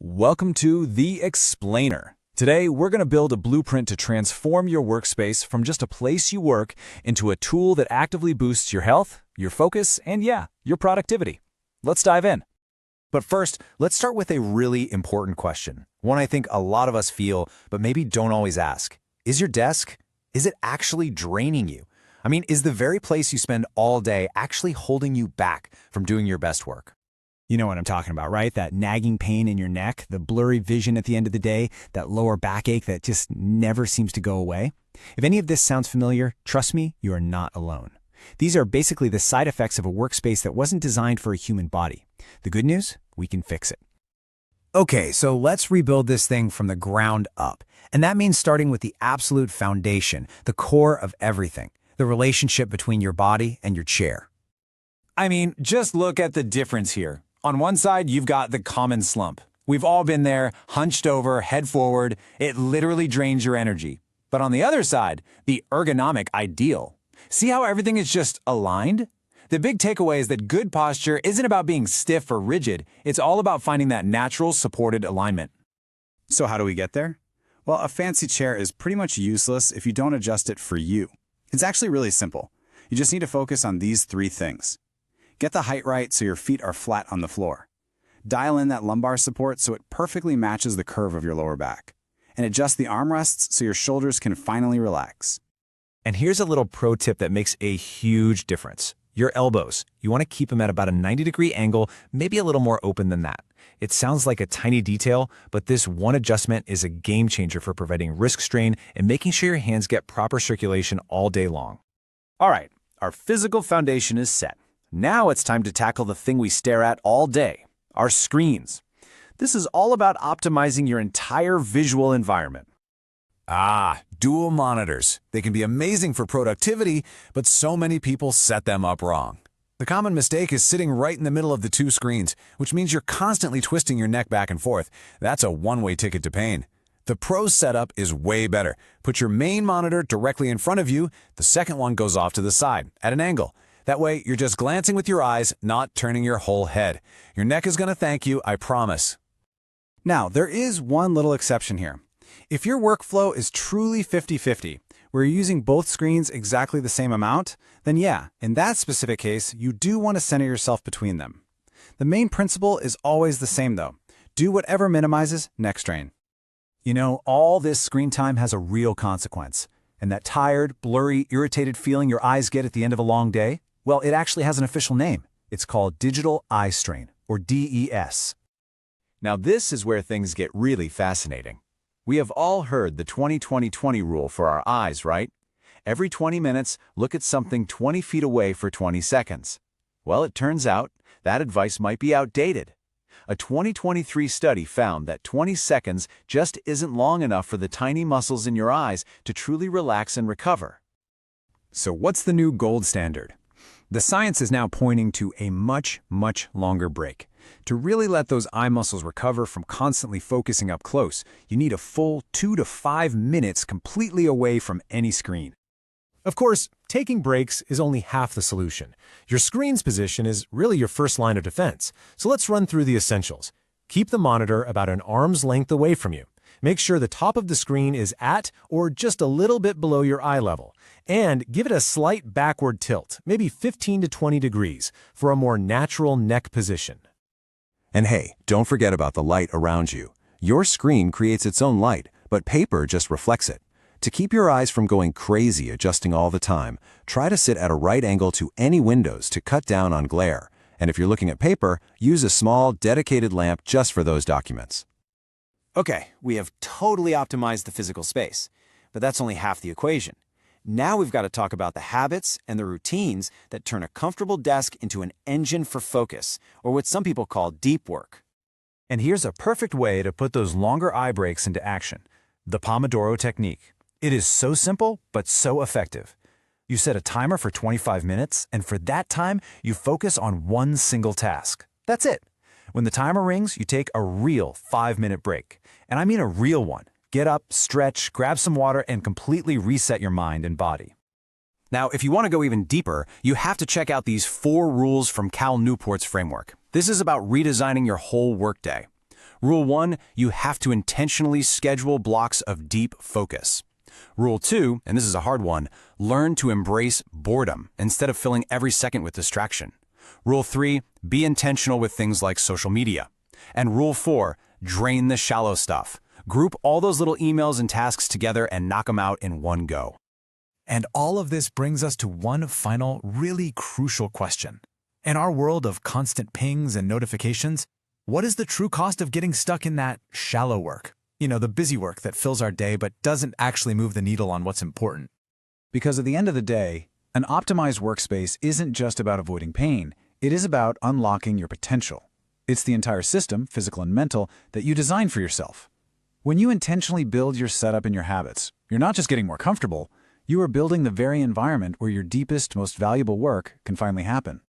Welcome to The Explainer. Today, we're going to build a blueprint to transform your workspace from just a place you work into a tool that actively boosts your health, your focus, and your productivity. Let's dive in. But first, let's start with a really important question. One I think a lot of us feel, but maybe don't always ask. Is your desk, is it actually draining you? I mean, is the very place you spend all day actually holding you back from doing your best work? You know what I'm talking about, right? That nagging pain in your neck, the blurry vision at the end of the day, that lower backache that just never seems to go away. If any of this sounds familiar, trust me, you are not alone. These are basically the side effects of a workspace that wasn't designed for a human body. The good news? We can fix it. Okay, so let's rebuild this thing from the ground up. And that means starting with the absolute foundation, the core of everything, the relationship between your body and your chair. I mean, just look at the difference here. On one side, you've got the common slump. We've all been there, hunched over, head forward. It literally drains your energy. But on the other side, the ergonomic ideal. See how everything is just aligned? The big takeaway is that good posture isn't about being stiff or rigid. It's all about finding that natural, supported alignment. So how do we get there? Well, a fancy chair is pretty much useless if you don't adjust it for you. It's actually really simple. You just need to focus on these three things. Get the height right so your feet are flat on the floor. Dial in that lumbar support so it perfectly matches the curve of your lower back. And adjust the armrests so your shoulders can finally relax. And here's a little pro tip that makes a huge difference. Your elbows. You want to keep them at about a 90-degree angle, maybe a little more open than that. It sounds like a tiny detail, but this one adjustment is a game changer for preventing wrist strain and making sure your hands get proper circulation all day long. All right, our physical foundation is set. Now it's time to tackle the thing we stare at all day, our screens. This is all about optimizing your entire visual environment. Dual monitors. They can be amazing for productivity, but so many people set them up wrong. The common mistake is sitting right in the middle of the two screens, which means you're constantly twisting your neck back and forth. That's a one-way ticket to pain. The Pro setup is way better. Put your main monitor directly in front of you. The second one goes off to the side, at an angle. That way, you're just glancing with your eyes, not turning your whole head. Your neck is going to thank you, I promise. Now, there is one little exception here. If your workflow is truly 50-50, where you're using both screens exactly the same amount, then in that specific case, you do want to center yourself between them. The main principle is always the same though. Do whatever minimizes neck strain. You know, all this screen time has a real consequence. And that tired, blurry, irritated feeling your eyes get at the end of a long day, well, it actually has an official name. It's called digital eye strain, or DES. Now this is where things get really fascinating. We have all heard the 20-20-20 rule for our eyes, right? Every 20 minutes, look at something 20 feet away for 20 seconds. Well, it turns out that advice might be outdated. A 2023 study found that 20 seconds just isn't long enough for the tiny muscles in your eyes to truly relax and recover. So what's the new gold standard? The science is now pointing to a much, much longer break. To really let those eye muscles recover from constantly focusing up close, you need a full 2 to 5 minutes completely away from any screen. Of course, taking breaks is only half the solution. Your screen's position is really your first line of defense. So let's run through the essentials. Keep the monitor about an arm's length away from you. Make sure the top of the screen is at or just a little bit below your eye level. And give it a slight backward tilt, maybe 15 to 20 degrees, for a more natural neck position. And hey, don't forget about the light around you. Your screen creates its own light, but paper just reflects it. To keep your eyes from going crazy adjusting all the time, try to sit at a right angle to any windows to cut down on glare. And if you're looking at paper, use a small, dedicated lamp just for those documents. Okay, we have totally optimized the physical space, but that's only half the equation. Now we've got to talk about the habits and the routines that turn a comfortable desk into an engine for focus, or what some people call deep work. And here's a perfect way to put those longer eye breaks into action. The Pomodoro technique. It is so simple, but so effective. You set a timer for 25 minutes, and for that time, you focus on one single task. That's it. When the timer rings, you take a real 5-minute break. And I mean a real one. Get up, stretch, grab some water, and completely reset your mind and body. Now, if you want to go even deeper, you have to check out these 4 rules from Newport's framework. This is about redesigning your whole workday. Rule 1, you have to intentionally schedule blocks of deep focus. Rule 2, and this is a hard one, learn to embrace boredom instead of filling every second with distraction. Rule 3, be intentional with things like social media. And Rule 4, drain the shallow stuff. Group all those little emails and tasks together and knock them out in one go. And all of this brings us to one final, really crucial question. In our world of constant pings and notifications, what is the true cost of getting stuck in that shallow work? You know, the busy work that fills our day but doesn't actually move the needle on what's important. Because at the end of the day, an optimized workspace isn't just about avoiding pain. It is about unlocking your potential. It's the entire system, physical and mental, that you design for yourself. When you intentionally build your setup and your habits, you're not just getting more comfortable, you are building the very environment where your deepest, most valuable work can finally happen.